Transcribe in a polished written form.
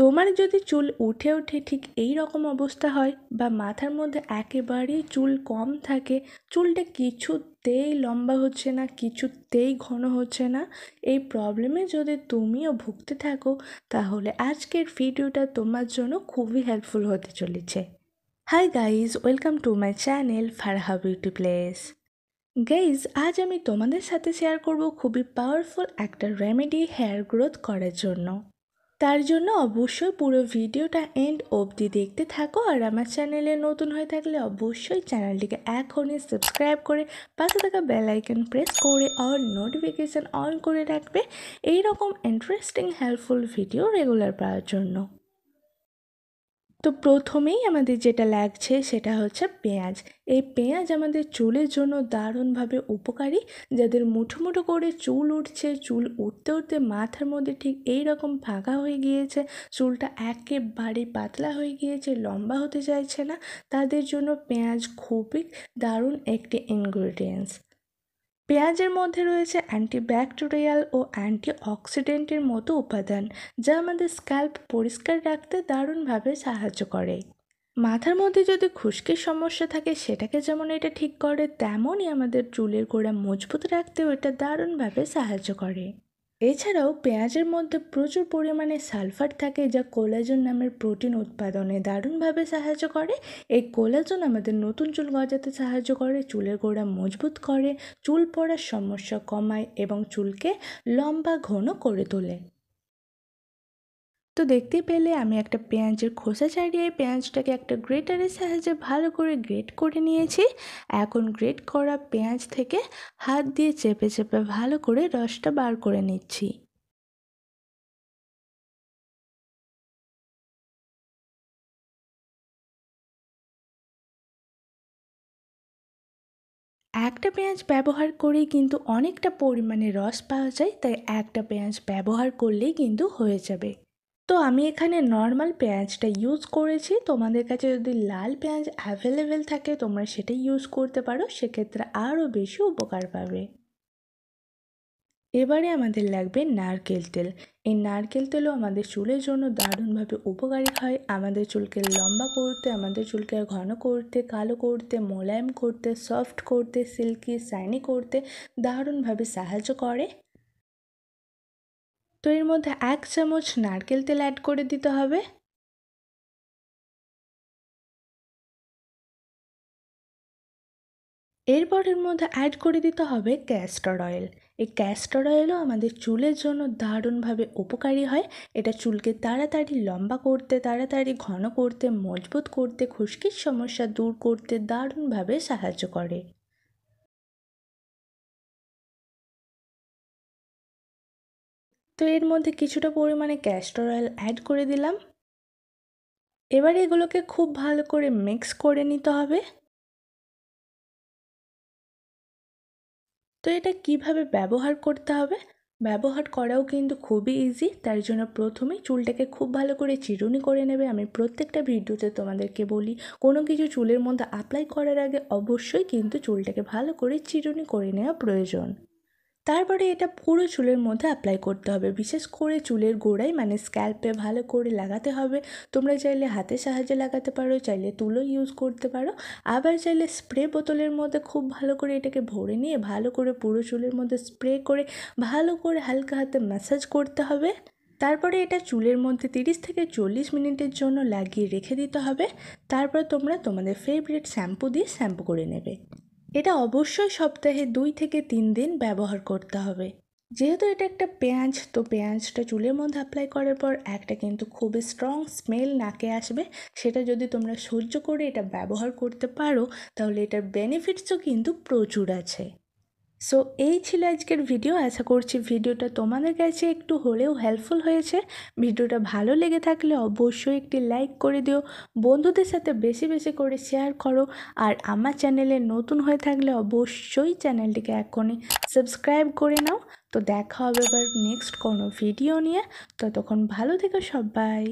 তোমার যদি চুল উঠে উঠে ঠিক এই রকম অবস্থা হয় বা মাথার মধ্যে একেবারেই চুল কম থাকে, চুলটা কিছুতেই লম্বা হচ্ছে না, কিছুতেই ঘন হচ্ছে না, এই প্রবলেমে যদি তুমিও ভুগতে থাকো তাহলে আজকের ভিডিওটা তোমার জন্য খুবই হেল্পফুল হতে চলেছে। Hi guys, welcome to my channel Farha beauty place. Guys, আজ আমি তোমাদের সাথে শেয়ার করব খুবই পাওয়ারফুল একটা রেমেডি হেয়ার গ্রোথ করার জন্য। তার জন্য অবশ্যই পুরো ভিডিওটা এন্ড অবধি দেখতে থাকো, আর আমার চ্যানেলে নতুন হয়ে থাকলে অবশ্যই চ্যানেলটিকে এখনই সাবস্ক্রাইব করে পাশে থাকা বেল আইকন প্রেস করে অল নোটিফিকেশান অন করে রাখবে এই রকম ইন্টারেস্টিং হেল্পফুল ভিডিও রেগুলার পাওয়ার জন্য। তো প্রথমেই আমাদের যেটা লাগছে সেটা হচ্ছে পেঁয়াজ। এই পেঁয়াজ আমাদের চুলের জন্য দারুণভাবে উপকারী। যাদের মুঠো মুঠো করে চুল উঠছে, চুল উঠতে উঠতে মাথার মধ্যে ঠিক এই রকম ফাঁকা হয়ে গিয়েছে, চুলটা একেবারে পাতলা হয়ে গিয়েছে, লম্বা হতে চাইছে না, তাদের জন্য পেঁয়াজ খুবই দারুণ একটি ইনগ্রিডিয়েন্টস। পেঁয়াজের মধ্যে রয়েছে অ্যান্টিব্যাকটেরিয়াল ও অ্যান্টিঅক্সিডেন্টের মতো উপাদান, যা আমাদের স্ক্যাল্প পরিষ্কার রাখতে দারুণভাবে সাহায্য করে। মাথার মধ্যে যদি খুশকির সমস্যা থাকে সেটাকে যেমন এটা ঠিক করে, তেমনই আমাদের চুলের গোড়া মজবুত রাখতেও এটা দারুণভাবে সাহায্য করে। এছাড়াও পেঁয়াজের মধ্যে প্রচুর পরিমাণে সালফার থাকে, যা কোলাজেন নামের প্রোটিন উৎপাদনে দারুণভাবে সাহায্য করে। এই কোলাজেন আমাদের নতুন চুল গজাতে সাহায্য করে, চুলের গোড়া মজবুত করে, চুল পড়ার সমস্যা কমায় এবং চুলকে লম্বা ঘন করে তোলে। তো দেখতে পেলে আমি একটা পেঁয়াজের খোসা ছাড়িয়ে পেঁয়াজটাকে একটা গ্রেটারের সাহায্যে ভালো করে গ্রেট করে নিয়েছি। এখন গ্রেট করা পেঁয়াজ থেকে হাত দিয়ে চেপে চেপে ভালো করে রসটা বার করে নিচ্ছি। একটা পেঁয়াজ ব্যবহার করেই কিন্তু অনেকটা পরিমাণে রস পাওয়া যায়, তাই একটা পেঁয়াজ ব্যবহার করলেই কিন্তু হয়ে যাবে। তো আমি এখানে নর্মাল পেঁয়াজটা ইউজ করেছি, তোমাদের কাছে যদি লাল পেঁয়াজ অ্যাভেলেবেল থাকে তোমরা সেটা ইউজ করতে পারো, সেক্ষেত্রে আরও বেশি উপকার পাবে। এবারে আমাদের লাগবে নারকেল তেল। এই নারকেল তেলও আমাদের চুলের জন্য দারুণভাবে উপকারী হয়। আমাদের চুলকে লম্বা করতে, আমাদের চুলকে ঘন করতে, কালো করতে, মোলায়েম করতে, সফট করতে, সিল্কি শাইনি করতে দারুণভাবে সাহায্য করে। তো এর মধ্যে 1 চামচ নারকেল তেল অ্যাড করে দিতে হবে। এরপর এর মধ্যে অ্যাড করে দিতে হবে ক্যাস্টর অয়েল। এই ক্যাস্টর অয়েলও আমাদের চুলের জন্য দারুণভাবে উপকারী হয়। এটা চুলকে তাড়াতাড়ি লম্বা করতে, তাড়াতাড়ি ঘন করতে, মজবুত করতে, খুশকির সমস্যা দূর করতে দারুণভাবে সাহায্য করে। তো এর মধ্যে কিছুটা পরিমাণে ক্যাস্টর অয়েল অ্যাড করে দিলাম। এবার এগুলোকে খুব ভালো করে মিক্স করে নিতে হবে। তো এটা কিভাবে ব্যবহার করতে হবে, ব্যবহার করাও কিন্তু খুবই ইজি। তার জন্য প্রথমেই চুলটাকে খুব ভালো করে চিরুনি করে নেবে। আমি প্রত্যেকটা ভিডিওতে তোমাদেরকে বলি, কোনো কিছু চুলের মধ্যে অ্যাপ্লাই করার আগে অবশ্যই কিন্তু চুলটাকে ভালো করে চিরুনি করে নেওয়া প্রয়োজন। তারপরে এটা পুরো চুলের মধ্যে অ্যাপ্লাই করতে হবে, বিশেষ করে চুলের গোড়ায় মানে স্ক্যাল্পে ভালো করে লাগাতে হবে। তোমরা চাইলে হাতের সাহায্যে লাগাতে পারো, চাইলে তুলো ইউজ করতে পারো, আবার চাইলে স্প্রে বোতলের মধ্যে খুব ভালো করে এটাকে ভরে নিয়ে ভালো করে পুরো চুলের মধ্যে স্প্রে করে ভালো করে হালকা হাতে ম্যাসাজ করতে হবে। তারপরে এটা চুলের মধ্যে 30 থেকে 40 মিনিটের জন্য লাগিয়ে রেখে দিতে হবে। তারপর তোমরা তোমাদের ফেভারিট শ্যাম্পু দিয়ে শ্যাম্পু করে নেবে। এটা অবশ্যই সপ্তাহে 2 থেকে 3 দিন ব্যবহার করতে হবে। যেহেতু এটা একটা পেঁয়াজ, তো পেঁয়াজটা চুলের মধ্যে অ্যাপ্লাই করার পর একটা কিন্তু খুবই স্ট্রং স্মেল নাকে আসবে। সেটা যদি তোমরা সহ্য করে এটা ব্যবহার করতে পারো তাহলে এটার বেনিফিটসও কিন্তু প্রচুর আছে। সো এই ছিল আজকের ভিডিও। আশা করছি ভিডিওটা তোমাদের কাছে একটু হলেও হেল্পফুল হয়েছে। ভিডিওটা ভালো লেগে থাকলে অবশ্যই একটি লাইক করে দিও, বন্ধুদের সাথে বেশি বেশি করে শেয়ার করো, আর আমার চ্যানেলে নতুন হয়ে থাকলে অবশ্যই চ্যানেলটিকে এখনই সাবস্ক্রাইব করে নাও। তো দেখা হবে এবার নেক্সট কোনো ভিডিও নিয়ে। ততক্ষণ ভালো থেকো সবাই।